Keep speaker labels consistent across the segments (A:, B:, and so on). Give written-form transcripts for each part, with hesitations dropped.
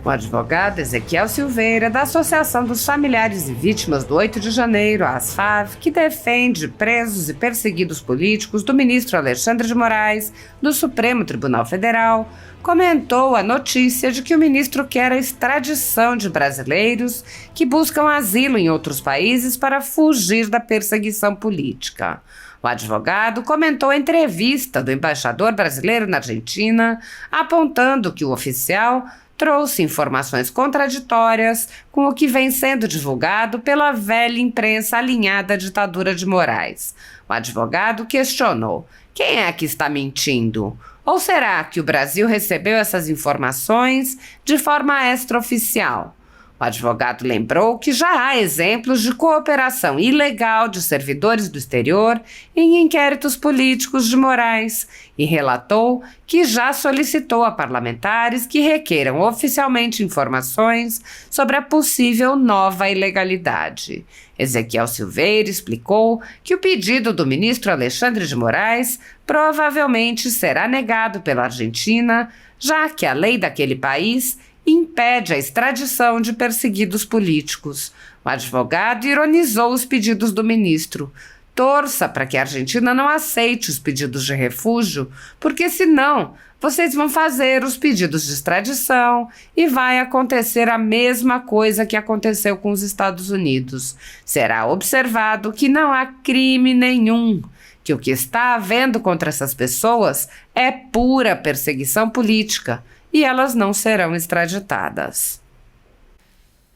A: O advogado Ezequiel Silveira, da Associação dos Familiares e Vítimas do 8 de Janeiro, a ASFAV, que defende presos e perseguidos políticos do ministro Alexandre de Moraes, do Supremo Tribunal Federal, comentou a notícia de que o ministro quer a extradição de brasileiros que buscam asilo em outros países para fugir da perseguição política. O advogado comentou a entrevista do embaixador brasileiro na Argentina, apontando que o oficial trouxe informações contraditórias com o que vem sendo divulgado pela velha imprensa alinhada à ditadura de Moraes. O advogado questionou: quem é que está mentindo? Ou será que o Brasil recebeu essas informações de forma extraoficial? O advogado lembrou que já há exemplos de cooperação ilegal de servidores do exterior em inquéritos políticos de Moraes e relatou que já solicitou a parlamentares que requeram oficialmente informações sobre a possível nova ilegalidade. Ezequiel Silveira explicou que o pedido do ministro Alexandre de Moraes provavelmente será negado pela Argentina, já que a lei daquele país impede a extradição de perseguidos políticos. O advogado ironizou os pedidos do ministro. Torça para que a Argentina não aceite os pedidos de refúgio, porque senão vocês vão fazer os pedidos de extradição e vai acontecer a mesma coisa que aconteceu com os Estados Unidos. Será observado que não há crime nenhum, que o que está havendo contra essas pessoas é pura perseguição política, e elas não serão extraditadas.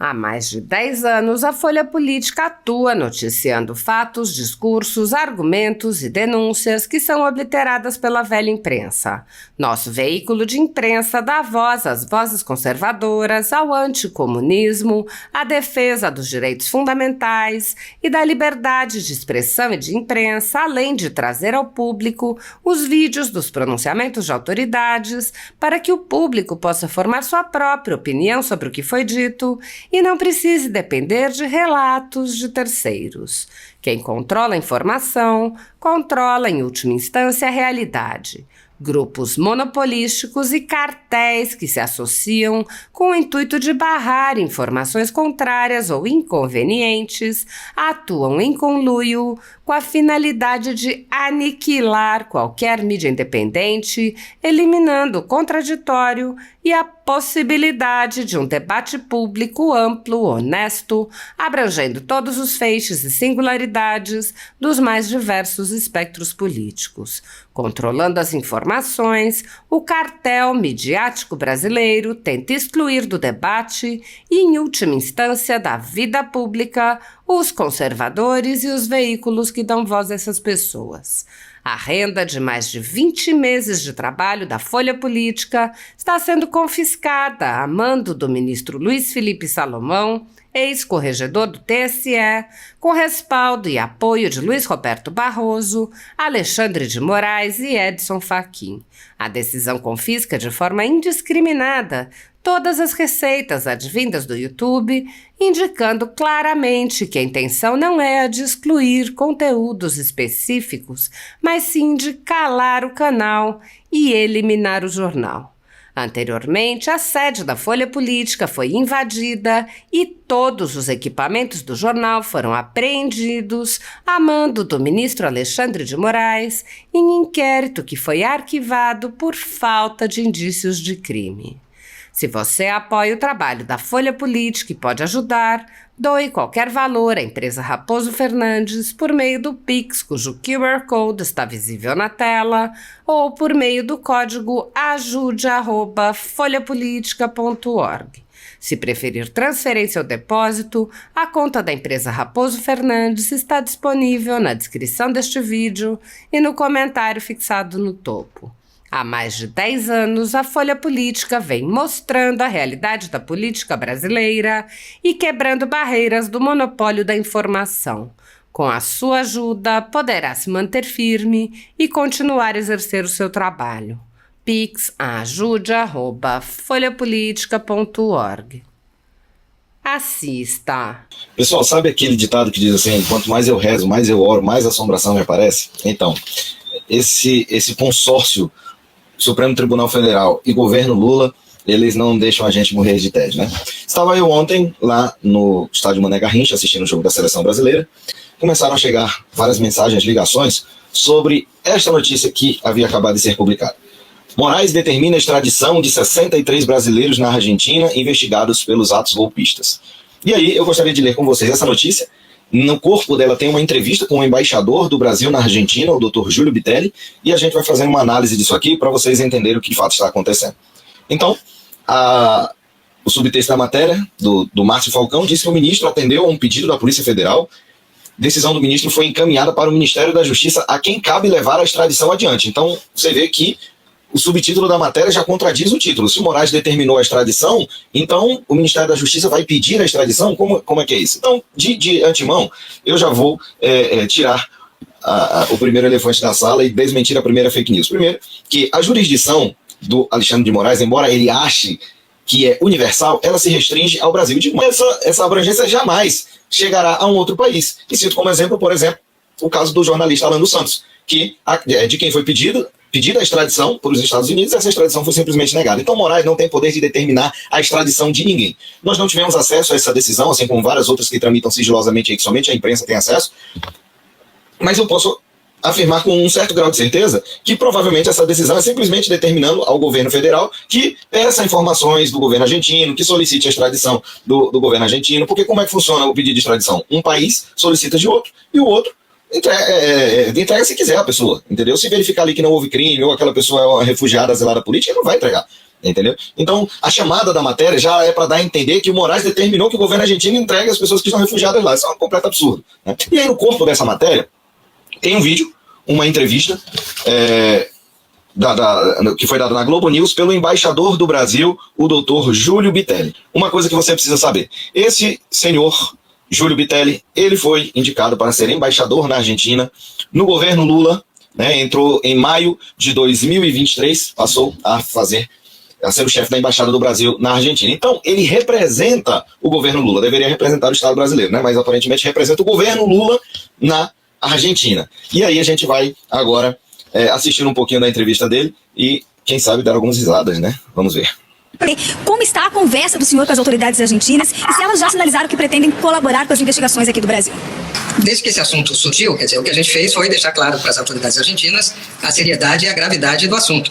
A: Há mais de 10 anos, a Folha Política atua noticiando fatos, discursos, argumentos e denúncias que são obliteradas pela velha imprensa. Nosso veículo de imprensa dá voz às vozes conservadoras, ao anticomunismo, à defesa dos direitos fundamentais e da liberdade de expressão e de imprensa, além de trazer ao público os vídeos dos pronunciamentos de autoridades para que o público possa formar sua própria opinião sobre o que foi dito e não precise depender de relatos de terceiros. Quem controla a informação, controla em última instância a realidade. Grupos monopolísticos e cartéis que se associam com o intuito de barrar informações contrárias ou inconvenientes atuam em conluio com a finalidade de aniquilar qualquer mídia independente, eliminando o contraditório e a possibilidade de um debate público amplo, honesto, abrangendo todos os feixes e singularidades dos mais diversos espectros políticos. Controlando as informações, o cartel midiático brasileiro tenta excluir do debate e, em última instância, da vida pública, os conservadores e os veículos que dão voz a essas pessoas. A renda de mais de 20 meses de trabalho da Folha Política está sendo confiscada a mando do ministro Luiz Felipe Salomão, ex-corregedor do TSE, com respaldo e apoio de Luiz Roberto Barroso, Alexandre de Moraes e Edson Fachin. A decisão confisca de forma indiscriminada todas as receitas advindas do YouTube, indicando claramente que a intenção não é a de excluir conteúdos específicos, mas sim de calar o canal e eliminar o jornal. Anteriormente, a sede da Folha Política foi invadida e todos os equipamentos do jornal foram apreendidos a mando do ministro Alexandre de Moraes em inquérito que foi arquivado por falta de indícios de crime. Se você apoia o trabalho da Folha Política e pode ajudar, doe qualquer valor à empresa Raposo Fernandes por meio do Pix, cujo QR Code está visível na tela, ou por meio do código ajude@folhapolitica.org. Se preferir transferência ou depósito, a conta da empresa Raposo Fernandes está disponível na descrição deste vídeo e no comentário fixado no topo. Há mais de 10 anos, a Folha Política vem mostrando a realidade da política brasileira e quebrando barreiras do monopólio da informação. Com a sua ajuda, poderá se manter firme e continuar a exercer o seu trabalho. Pix ajude@folhapolitica.org. Assista.
B: Pessoal, sabe aquele ditado que diz assim, quanto mais eu rezo, mais eu oro, mais assombração me aparece? Então, esse consórcio Supremo Tribunal Federal e governo Lula eles não deixam a gente morrer de tédio, né? Estava eu ontem lá no estádio Mané Garrincha assistindo o jogo da seleção brasileira. Começaram a chegar várias mensagens, ligações sobre esta notícia que havia acabado de ser publicada. Moraes determina a extradição de 63 brasileiros na Argentina investigados pelos atos golpistas. E aí eu gostaria de ler com vocês essa notícia. No corpo dela tem uma entrevista com o embaixador do Brasil na Argentina, o Dr. Júlio Bitelli, e a gente vai fazer uma análise disso aqui para vocês entenderem o que de fato está acontecendo. Então, o subtexto da matéria do Márcio Falcão diz que o ministro atendeu a um pedido da Polícia Federal. Decisão do ministro foi encaminhada para o Ministério da Justiça, a quem cabe levar a extradição adiante. Então, você vê que o subtítulo da matéria já contradiz o título. Se o Moraes determinou a extradição, então o Ministério da Justiça vai pedir a extradição? Como é que é isso? Então, de antemão, eu já vou tirar o primeiro elefante da sala e desmentir a primeira fake news. Primeiro, que a jurisdição do Alexandre de Moraes, embora ele ache que é universal, ela se restringe ao Brasil. Essa abrangência jamais chegará a um outro país. E cito como exemplo, por exemplo, o caso do jornalista Alan dos Santos, que de quem foi pedida a extradição para os Estados Unidos, essa extradição foi simplesmente negada. Então Moraes não tem poder de determinar a extradição de ninguém. Nós não tivemos acesso a essa decisão, assim como várias outras que tramitam sigilosamente aí, que somente a imprensa tem acesso, mas eu posso afirmar com um certo grau de certeza que provavelmente essa decisão é simplesmente determinando ao governo federal que peça informações do governo argentino, que solicite a extradição do governo argentino, porque como é que funciona o pedido de extradição? Um país solicita de outro, e o outro entrega se quiser a pessoa, entendeu? Se verificar ali que não houve crime, ou aquela pessoa é uma refugiada zelada política, ele não vai entregar, entendeu? Então, a chamada da matéria já é para dar a entender que o Moraes determinou que o governo argentino entregue as pessoas que estão refugiadas lá. Isso é um completo absurdo, né? E aí, no corpo dessa matéria, tem um vídeo, uma entrevista que foi dada na Globo News pelo embaixador do Brasil, o doutor Júlio Bitelli. Uma coisa que você precisa saber: esse senhor Júlio Bitelli, ele foi indicado para ser embaixador na Argentina no governo Lula, né? Entrou em maio de 2023, passou a ser o chefe da embaixada do Brasil na Argentina. Então, ele representa o governo Lula, deveria representar o Estado brasileiro, né? Mas aparentemente representa o governo Lula na Argentina. E aí a gente vai agora assistir um pouquinho da entrevista dele e, quem sabe, dar algumas risadas, né? Vamos ver.
C: Como está a conversa do senhor com as autoridades argentinas e se elas já sinalizaram que pretendem colaborar com as investigações aqui do Brasil?
D: Desde que esse assunto surgiu, quer dizer, o que a gente fez foi deixar claro para as autoridades argentinas a seriedade e a gravidade do assunto.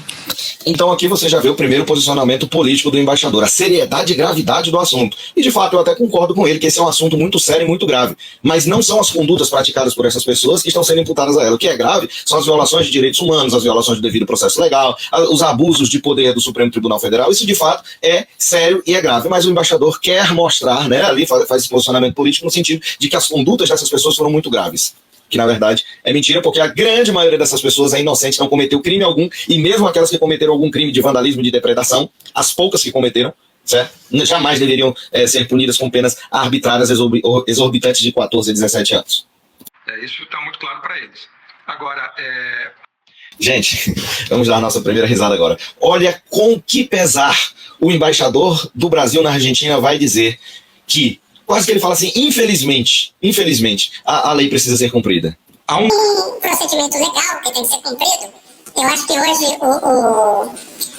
B: Então aqui você já vê o primeiro posicionamento político do embaixador, a seriedade e gravidade do assunto. E de fato eu até concordo com ele que esse é um assunto muito sério e muito grave. Mas não são as condutas praticadas por essas pessoas que estão sendo imputadas a ela. O que é grave são as violações de direitos humanos, as violações do devido processo legal, os abusos de poder do Supremo Tribunal Federal. Isso de fato é sério e é grave. Mas o embaixador quer mostrar, né, ali faz esse posicionamento político no sentido de que as condutas dessas pessoas foram muito graves. Que na verdade é mentira, porque a grande maioria dessas pessoas é inocente, não cometeu crime algum, e mesmo aquelas que cometeram algum crime de vandalismo, de depredação, as poucas que cometeram, certo? Jamais deveriam ser punidas com penas arbitrárias exorbitantes de 14 a 17 anos.
E: Isso está muito claro para eles. Agora,
B: Gente, vamos dar a nossa primeira risada agora. Olha com que pesar o embaixador do Brasil na Argentina vai dizer que, quase que ele fala assim, infelizmente, a lei precisa ser cumprida.
F: Há um procedimento legal que tem que ser cumprido. Eu acho que hoje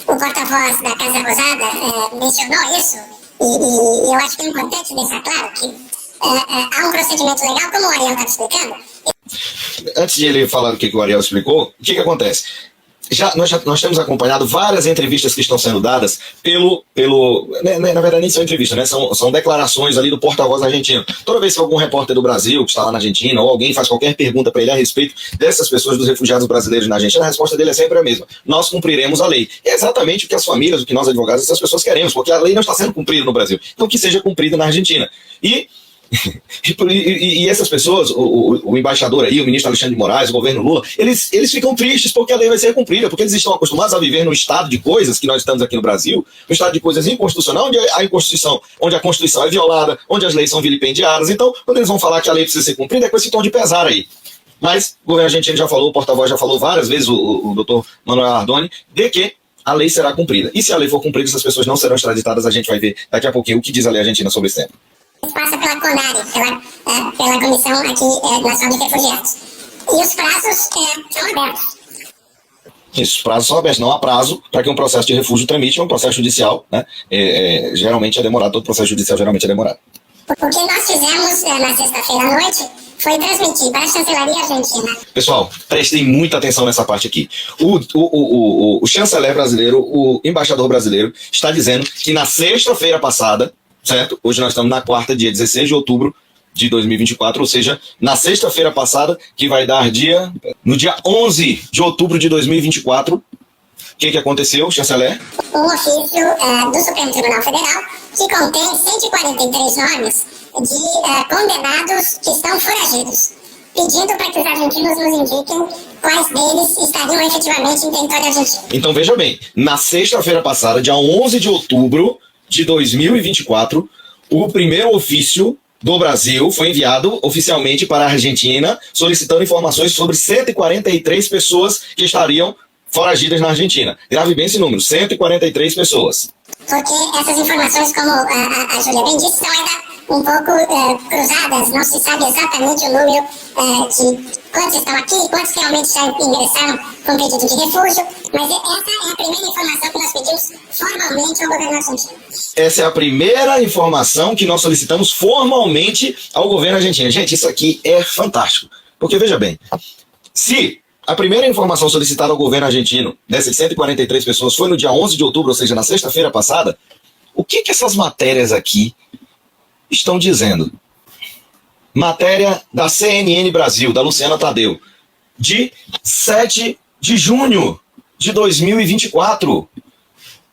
F: o porta-voz da Casa Rosada mencionou isso, e eu acho que é importante deixar claro que há um procedimento legal, como o Ariel está explicando.
B: Antes de ele falar do que o Ariel explicou, o que acontece? Nós temos acompanhado várias entrevistas que estão sendo dadas na verdade nem são entrevistas, né? São declarações ali do porta-voz argentino. Toda vez que algum repórter do Brasil que está lá na Argentina, ou alguém faz qualquer pergunta para ele a respeito dessas pessoas, dos refugiados brasileiros na Argentina, a resposta dele é sempre a mesma: nós cumpriremos a lei. É exatamente o que as famílias, o que nós advogados, essas pessoas queremos, porque a lei não está sendo cumprida no Brasil. Então que seja cumprida na Argentina. E essas pessoas, o embaixador aí, o ministro Alexandre de Moraes, o governo Lula, eles ficam tristes porque a lei vai ser cumprida, porque eles estão acostumados a viver num estado de coisas que nós estamos aqui no Brasil, um estado de coisas inconstitucional, onde a Constituição é violada, onde as leis são vilipendiadas. Então, quando eles vão falar que a lei precisa ser cumprida, é com esse tom de pesar aí. Mas o governo argentino já falou, o porta-voz já falou várias vezes, o doutor Manuel Ardoni, de que a lei será cumprida. E se a lei for cumprida, essas pessoas não serão extraditadas. A gente vai ver daqui a pouquinho o que diz a lei argentina sobre esse tema.
F: Passa pela CONARE, pela Comissão aqui Nacional de Refugiados. E os prazos são abertos.
B: Isso, prazos são abertos, não há prazo para que um processo de refúgio tramite, um processo judicial, né? Geralmente é demorado, todo processo judicial geralmente é demorado.
F: O que nós fizemos na sexta-feira à noite foi transmitir para a chancelaria argentina.
B: Pessoal, prestem muita atenção nessa parte aqui. O chanceler brasileiro, o embaixador brasileiro, está dizendo que na sexta-feira passada, certo? Hoje nós estamos na quarta, dia 16 de outubro de 2024, ou seja, na sexta-feira passada, que vai dar no dia 11 de outubro de 2024, o que aconteceu, chanceler?
F: Um ofício do Supremo Tribunal Federal que contém 143 nomes de condenados que estão foragidos, pedindo para que os argentinos nos indiquem quais deles estariam efetivamente em território argentino.
B: Então veja bem, na sexta-feira passada, dia 11 de outubro de 2024, o primeiro ofício do Brasil foi enviado oficialmente para a Argentina, solicitando informações sobre 143 pessoas que estariam foragidas na Argentina. Grave bem esse número, 143 pessoas.
F: Porque essas informações, como a Júlia bem disse, são ainda um pouco cruzadas, não se sabe exatamente o número de quantos estão aqui, quantos realmente já ingressaram com pedido de refúgio, mas essa é a primeira informação que nós pedimos formalmente ao governo argentino.
B: Essa é a primeira informação que nós solicitamos formalmente ao governo argentino. Gente, isso aqui é fantástico, porque veja bem, se a primeira informação solicitada ao governo argentino, dessas 143 pessoas, foi no dia 11 de outubro, ou seja, na sexta-feira passada, o que essas matérias aqui estão dizendo? Matéria da CNN Brasil, da Luciana Tadeu, de 7 de junho de 2024.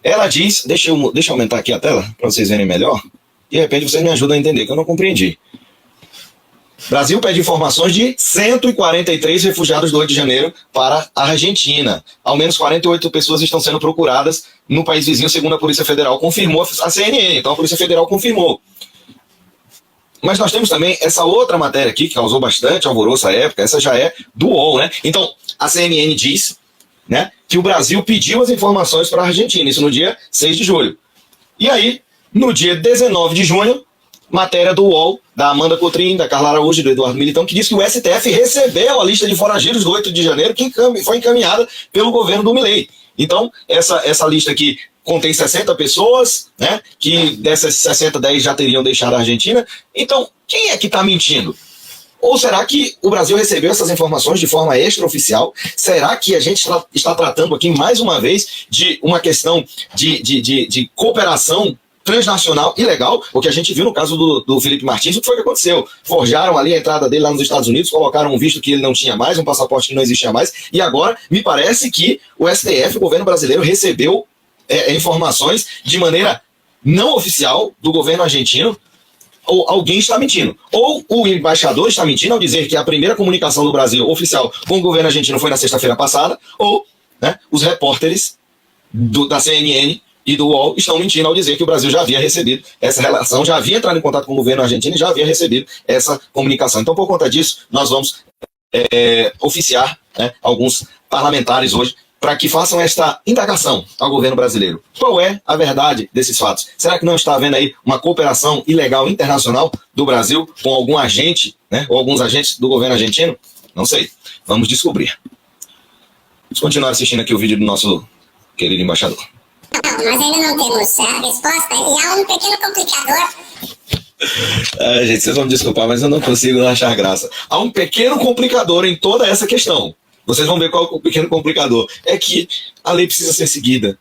B: Ela diz, deixa eu aumentar aqui a tela, para vocês verem melhor, de repente vocês me ajudam a entender, que eu não compreendi. Brasil pede informações de 143 refugiados do 8 de janeiro para a Argentina. Ao menos 48 pessoas estão sendo procuradas no país vizinho, segundo a Polícia Federal. Confirmou a CNN, então a Polícia Federal confirmou. Mas nós temos também essa outra matéria aqui, que causou bastante alvoroço à época, essa já é do UOL, né? Então, a CNN diz, né, que o Brasil pediu as informações para a Argentina, isso no dia 6 de julho. E aí, no dia 19 de junho, matéria do UOL, da Amanda Cotrim, da Carla Araújo e do Eduardo Militão, que diz que o STF recebeu a lista de foragidos do 8 de janeiro, que foi encaminhada pelo governo do Milei. Então, essa lista aqui contém 60 pessoas, né, que dessas 60, 10 já teriam deixado a Argentina. Então, quem é que está mentindo? Ou será que o Brasil recebeu essas informações de forma extraoficial? Será que a gente está tratando aqui, mais uma vez, de uma questão de cooperação transnacional ilegal? O que a gente viu no caso do Felipe Martins, o que foi que aconteceu? Forjaram ali a entrada dele lá nos Estados Unidos, colocaram um visto que ele não tinha mais, um passaporte que não existia mais, e agora me parece que o STF, o governo brasileiro, recebeu informações de maneira não oficial do governo argentino. Ou alguém está mentindo. Ou o embaixador está mentindo ao dizer que a primeira comunicação do Brasil oficial com o governo argentino foi na sexta-feira passada, ou, né, os repórteres da CNN e do UOL estão mentindo ao dizer que o Brasil já havia recebido essa relação, já havia entrado em contato com o governo argentino e já havia recebido essa comunicação. Então, por conta disso, nós vamos oficiar, né, alguns parlamentares hoje para que façam esta indagação ao governo brasileiro. Qual é a verdade desses fatos? Será que não está havendo aí uma cooperação ilegal internacional do Brasil com algum agente, né, ou alguns agentes do governo argentino? Não sei. Vamos descobrir. Vamos continuar assistindo aqui o vídeo do nosso querido embaixador.
F: Não, nós ainda não temos a resposta e há um pequeno complicador.
B: Gente, vocês vão me desculpar, mas eu não consigo achar graça. Há um pequeno complicador em toda essa questão. Vocês vão ver qual é o pequeno complicador. É que a lei precisa ser seguida.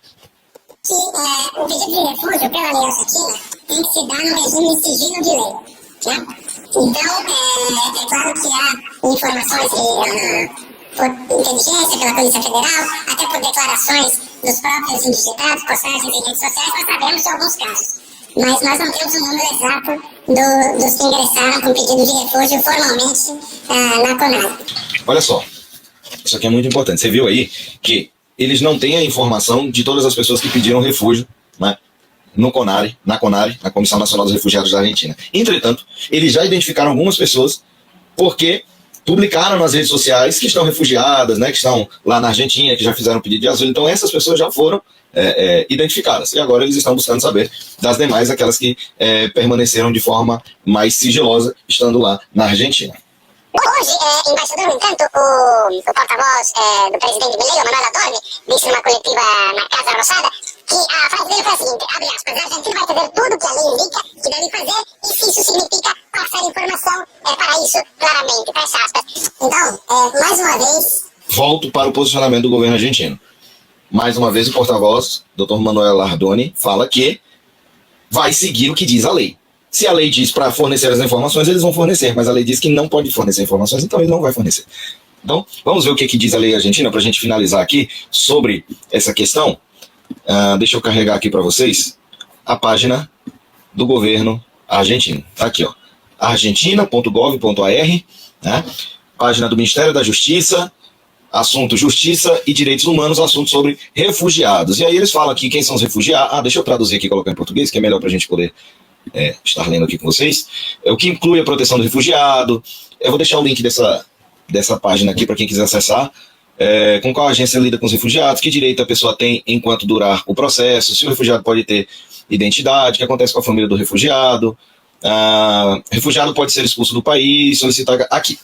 F: Que o pedido de refúgio pela lei argentina tem que se dar no regime de sigilo de lei. Né? Então, é claro que há informações por inteligência, pela Polícia Federal, até por declarações dos próprios indigitados, postagens em redes sociais, nós sabemos de alguns casos. Mas nós não temos o número exato dos que ingressaram com pedido de refúgio formalmente na CONARE.
B: Olha só. Isso aqui é muito importante. Você viu aí que eles não têm a informação de todas as pessoas que pediram refúgio, né, na CONARE, na Comissão Nacional dos Refugiados da Argentina. Entretanto, eles já identificaram algumas pessoas porque publicaram nas redes sociais que estão refugiadas, né, que estão lá na Argentina, que já fizeram pedido de asilo. Então essas pessoas já foram identificadas. E agora eles estão buscando saber das demais, aquelas que permaneceram de forma mais sigilosa, estando lá na Argentina.
F: Hoje, embaixador, no entanto, o porta-voz do presidente Milei, Manuel Adorni, disse numa coletiva na Casa Rosada que a frase dele foi a seguinte, abre aspas, a Argentina vai fazer tudo o que a lei indica que deve fazer e se isso significa passar informação para isso claramente, fecha aspas. Então, mais uma vez...
B: Volto para o posicionamento do governo argentino. Mais uma vez, o porta-voz, Dr. Manuel Adorni, fala que vai seguir o que diz a lei. Se a lei diz para fornecer as informações, eles vão fornecer, mas a lei diz que não pode fornecer informações, então ele não vai fornecer. Então, vamos ver o que diz a lei argentina para a gente finalizar aqui sobre essa questão. Deixa eu carregar aqui para vocês a página do governo argentino. Tá aqui, ó, argentina.gov.ar, né? Página do Ministério da Justiça, assunto Justiça e Direitos Humanos, assunto sobre refugiados. E aí eles falam aqui quem são os refugiados. Deixa eu traduzir aqui e colocar em português, que é melhor para a gente poder estar lendo aqui com vocês. O que inclui a proteção do refugiado. Eu vou deixar o link dessa página aqui para quem quiser acessar. Com qual agência lida com os refugiados, que direito a pessoa tem enquanto durar o processo, se o refugiado pode ter identidade, o que acontece com a família do refugiado. Refugiado pode ser expulso do país, solicitar... Aqui.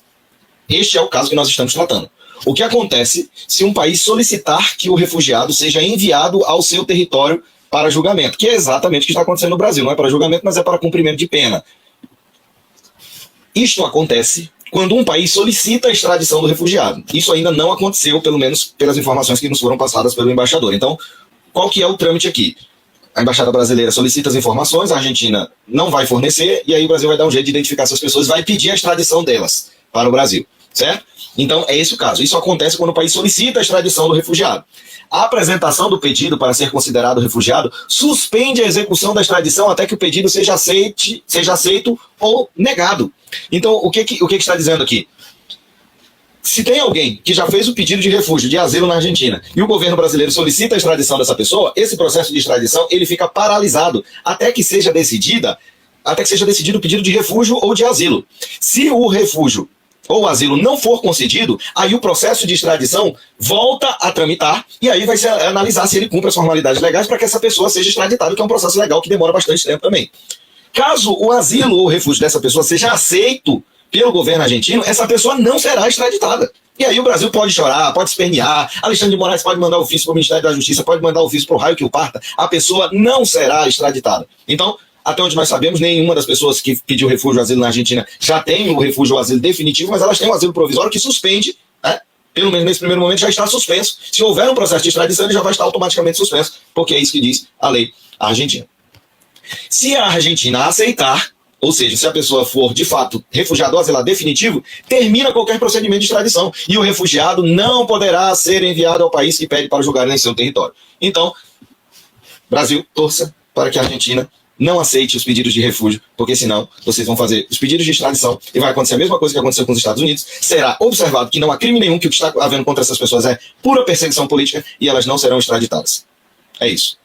B: Este é o caso que nós estamos tratando. O que acontece se um país solicitar que o refugiado seja enviado ao seu território para julgamento, que é exatamente o que está acontecendo no Brasil. Não é para julgamento, mas é para cumprimento de pena. Isto acontece quando um país solicita a extradição do refugiado. Isso ainda não aconteceu, pelo menos pelas informações que nos foram passadas pelo embaixador. Então, qual que é o trâmite aqui? A embaixada brasileira solicita as informações, a Argentina não vai fornecer, e aí o Brasil vai dar um jeito de identificar essas pessoas, vai pedir a extradição delas para o Brasil, certo? Então, é esse o caso. Isso acontece quando o país solicita a extradição do refugiado. A apresentação do pedido para ser considerado refugiado suspende a execução da extradição até que o pedido seja aceito ou negado. Então, o que está dizendo aqui? Se tem alguém que já fez o pedido de refúgio, de asilo na Argentina, e o governo brasileiro solicita a extradição dessa pessoa, esse processo de extradição ele fica paralisado até que seja decidido o pedido de refúgio ou de asilo. Se o refúgio ou o asilo não for concedido, aí o processo de extradição volta a tramitar e aí vai se analisar se ele cumpre as formalidades legais para que essa pessoa seja extraditada, que é um processo legal que demora bastante tempo também. Caso o asilo ou o refúgio dessa pessoa seja aceito pelo governo argentino, essa pessoa não será extraditada. E aí o Brasil pode chorar, pode espernear, Alexandre de Moraes pode mandar ofício para o Ministério da Justiça, pode mandar ofício para o raio que o parta, a pessoa não será extraditada. Então, até onde nós sabemos, nenhuma das pessoas que pediu refúgio ou asilo na Argentina já tem o refúgio ou asilo definitivo, mas elas têm um asilo provisório que suspende, né? Pelo menos nesse primeiro momento já está suspenso. Se houver um processo de extradição, ele já vai estar automaticamente suspenso, porque é isso que diz a lei argentina. Se a Argentina aceitar, ou seja, se a pessoa for de fato refugiado ou asilado definitivo, termina qualquer procedimento de extradição e o refugiado não poderá ser enviado ao país que pede para julgar em seu território. Então, Brasil, torça para que a Argentina não aceite os pedidos de refúgio, porque senão vocês vão fazer os pedidos de extradição e vai acontecer a mesma coisa que aconteceu com os Estados Unidos. Será observado que não há crime nenhum, que o que está havendo contra essas pessoas é pura perseguição política e elas não serão extraditadas. É isso.